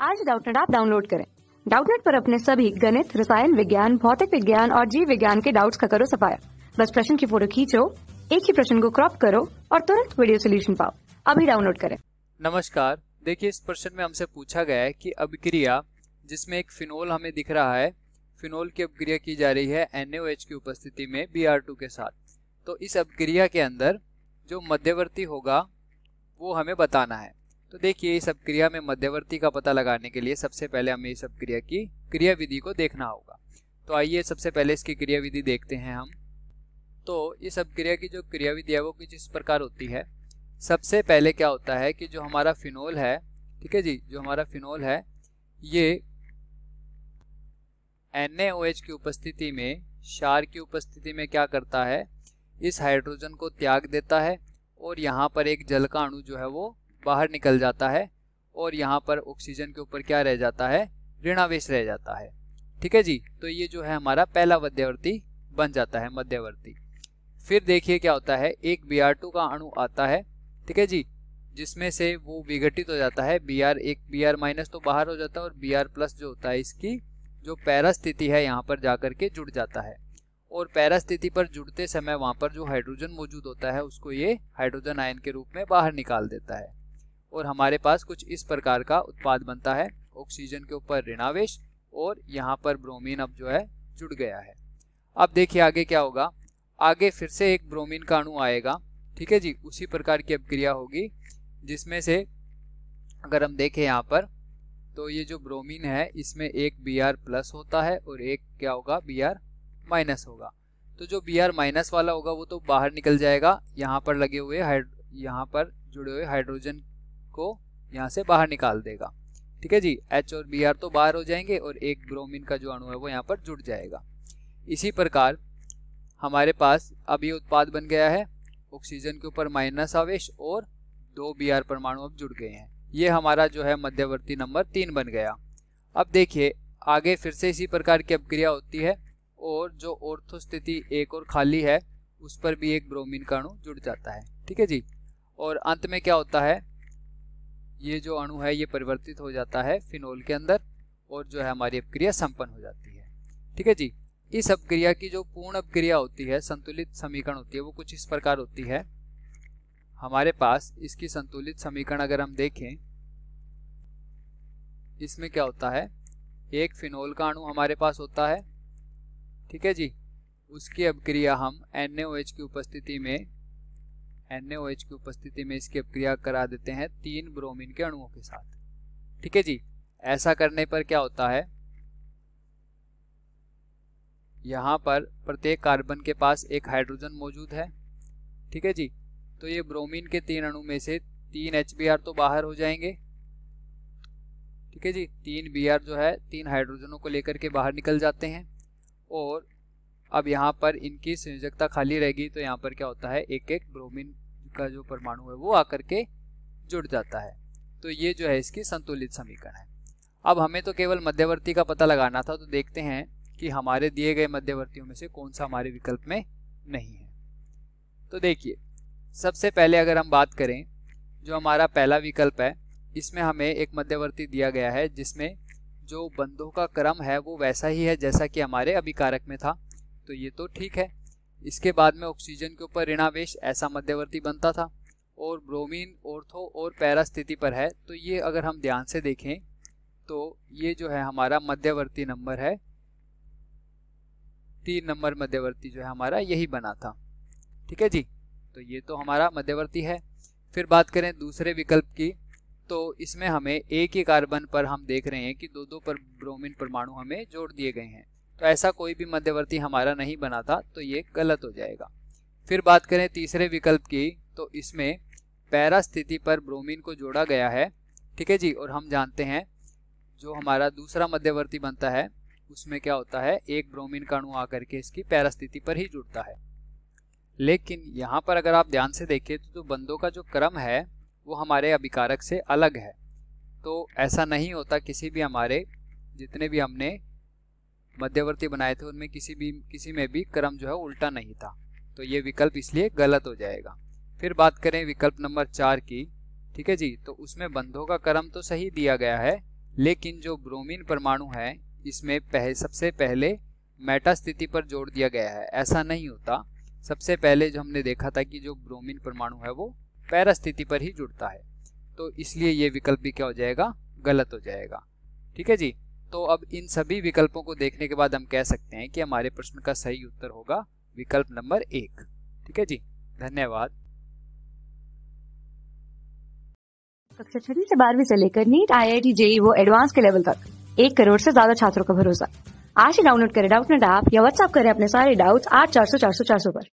आज Doubtnut app download करें। Doubtnut पर अपने सभी गणित, रसायन विज्ञान, भौतिक विज्ञान और जीव विज्ञान के डाउट्स का करो सफाया। बस प्रश्न की फोटो खींचो, एक ही प्रश्न को क्रॉप करो और तुरंत वीडियो सोल्यूशन पाओ। अभी डाउनलोड करें। नमस्कार, देखिए इस प्रश्न में हमसे पूछा गया है कि अभिक्रिया जिसमें एक फिनोल हमें दिख रहा है, फिनोल की अभिक्रिया की जा रही है NaOH की उपस्थिति में Br2 के साथ। तो इस अभिक्रिया के अंदर जो मध्यवर्ती होगा वो हमें बताना है। तो देखिए इस अभिक्रिया में मध्यवर्ती का पता लगाने के लिए सबसे पहले हमें इस अभिक्रिया की क्रियाविधि को देखना होगा। तो आइए सबसे पहले इसकी क्रियाविधि देखते हैं हम। तो इस अभिक्रिया की जो क्रियाविधि है वो कुछ इस प्रकार होती है। सबसे पहले क्या होता है कि जो हमारा फिनोल है, ठीक है जी, जो हमारा फिनोल है ये NaOH की उपस्थिति में, क्षार की उपस्थिति में क्या करता है, इस हाइड्रोजन को त्याग देता है और यहाँ पर एक जल का अणु जो है वो बाहर निकल जाता है और यहाँ पर ऑक्सीजन के ऊपर क्या रह जाता है, ऋणावेश रह जाता है। ठीक है जी, तो ये जो है हमारा पहला मध्यवर्ती बन जाता है, मध्यवर्ती। फिर देखिए क्या होता है, एक Br2 का अणु आता है, ठीक है जी, जिसमें से वो विघटित हो जाता है। एक Br- तो बाहर हो जाता है और Br+ जो होता है इसकी जो पैरा स्थिति है यहाँ पर जाकर के जुड़ जाता है और पैरा स्थिति पर जुड़ते समय वहाँ पर जो हाइड्रोजन मौजूद होता है उसको ये हाइड्रोजन आयन के रूप में बाहर निकाल देता है और हमारे पास कुछ इस प्रकार का उत्पाद बनता है। ऑक्सीजन के ऊपर ऋणावेश और यहाँ पर ब्रोमीन अब जो है जुड़ गया है। अब देखिए आगे क्या होगा, आगे फिर से एक ब्रोमीन का अणु आएगा, ठीक है जी, उसी प्रकार की अभिक्रिया होगी जिसमें से अगर हम देखें यहाँ पर तो ये जो ब्रोमीन है इसमें एक Br+ होता है और एक क्या होगा, Br- होगा। तो जो Br- वाला होगा वो तो बाहर निकल जाएगा, यहाँ पर लगे हुए यहाँ पर जुड़े हुए हाइड्रोजन को यहाँ से बाहर निकाल देगा। ठीक है जी, H और Br तो बाहर हो जाएंगे और एक ब्रोमीन का जो अणु है वो यहाँ पर जुड़ जाएगा। इसी प्रकार हमारे पास अब ये उत्पाद बन गया है, ऑक्सीजन के ऊपर माइनस आवेश और 2 Br परमाणु अब जुड़ गए हैं। ये हमारा जो है मध्यवर्ती नंबर 3 बन गया। अब देखिए आगे फिर से इसी प्रकार की अभिक्रिया होती है और जो ऑर्थो स्थिति एक और खाली है उस पर भी एक ब्रोमीन का अणु जुड़ जाता है। ठीक है जी, और अंत में क्या होता है, ये जो अणु है ये परिवर्तित हो जाता है फिनोल के अंदर और जो है हमारी अभिक्रिया संपन्न हो जाती है। ठीक है जी, इस अभिक्रिया की जो पूर्ण अभिक्रिया होती है, संतुलित समीकरण होती है, वो कुछ इस प्रकार होती है। हमारे पास इसकी संतुलित समीकरण अगर हम देखें, इसमें क्या होता है, एक फिनोल का अणु हमारे पास होता है, ठीक है जी, उसकी अभिक्रिया हम NaOH की उपस्थिति में इसकी अभिक्रिया करा देते हैं 3 ब्रोमीन के अणुओं के साथ। ठीक है जी, ऐसा करने पर क्या होता है, यहाँ पर प्रत्येक कार्बन के पास एक हाइड्रोजन मौजूद है। ठीक है जी, तो ये ब्रोमीन के 3 अणु में से 3 HBr तो बाहर हो जाएंगे। ठीक है जी, 3 Br जो है 3 हाइड्रोजनों को लेकर के बाहर निकल जाते हैं और अब यहाँ पर इनकी संयोजकता खाली रहेगी तो यहाँ पर क्या होता है, एक एक ब्रोमीन का जो परमाणु है वो आकर के जुड़ जाता है। तो ये जो है इसकी संतुलित समीकरण है। अब हमें तो केवल मध्यवर्ती का पता लगाना था, तो देखते हैं कि हमारे दिए गए मध्यवर्तियों में से कौन सा हमारे विकल्प में नहीं है। तो देखिए सबसे पहले अगर हम बात करें, जो हमारा पहला विकल्प है इसमें हमें एक मध्यवर्ती दिया गया है जिसमें जो बंधों का क्रम है वो वैसा ही है जैसा कि हमारे अभिकारक में था, तो ये तो ठीक है। इसके बाद में ऑक्सीजन के ऊपर ऋणावेश, ऐसा मध्यवर्ती बनता था और ब्रोमीन ऑर्थो और पैरा स्थिति पर है। तो ये अगर हम ध्यान से देखें तो ये जो है हमारा मध्यवर्ती नंबर है, 3 नंबर मध्यवर्ती जो है हमारा यही बना था। ठीक है जी, तो ये तो हमारा मध्यवर्ती है। फिर बात करें दूसरे विकल्प की, तो इसमें हमें एक ही कार्बन पर हम देख रहे हैं कि 2-2 पर ब्रोमीन परमाणु हमें जोड़ दिए गए हैं, तो ऐसा कोई भी मध्यवर्ती हमारा नहीं बना था, तो ये गलत हो जाएगा। फिर बात करें तीसरे विकल्प की, तो इसमें पैरा स्थिति पर ब्रोमीन को जोड़ा गया है। ठीक है जी, और हम जानते हैं जो हमारा दूसरा मध्यवर्ती बनता है उसमें क्या होता है, एक ब्रोमीन का अणु आकर के इसकी पैरा स्थिति पर ही जुड़ता है। लेकिन यहाँ पर अगर आप ध्यान से देखें तो जो बंधों का जो क्रम है वो हमारे अभिकारक से अलग है। तो ऐसा नहीं होता, किसी भी हमारे जितने भी हमने मध्यवर्ती बनाए थे उनमें किसी में भी क्रम जो है उल्टा नहीं था, तो ये विकल्प इसलिए गलत हो जाएगा। फिर बात करें विकल्प नंबर 4 की, ठीक है जी, तो उसमें बंधों का क्रम तो सही दिया गया है लेकिन जो ब्रोमीन परमाणु है इसमें सबसे पहले मेटा स्थिति पर जोड़ दिया गया है। ऐसा नहीं होता, सबसे पहले जो हमने देखा था कि जो ब्रोमीन परमाणु है वो पैरा स्थिति पर ही जुड़ता है, तो इसलिए ये विकल्प भी क्या हो जाएगा, गलत हो जाएगा। ठीक है जी। तो अब इन सभी विकल्पों को देखने के बाद हम कह सकते हैं कि हमारे प्रश्न का सही उत्तर होगा विकल्प नंबर 1। ठीक है जी, धन्यवाद। कक्षा 6 से 12वीं से लेकर नीट, IIT, JEE वो एडवांस के लेवल तक 1 करोड़ से ज्यादा छात्रों का भरोसा। आज ही डाउनलोड करें डाउटनेट ऐप या व्हाट्सएप करें अपने सारे डाउट्स 8400 400 400 पर।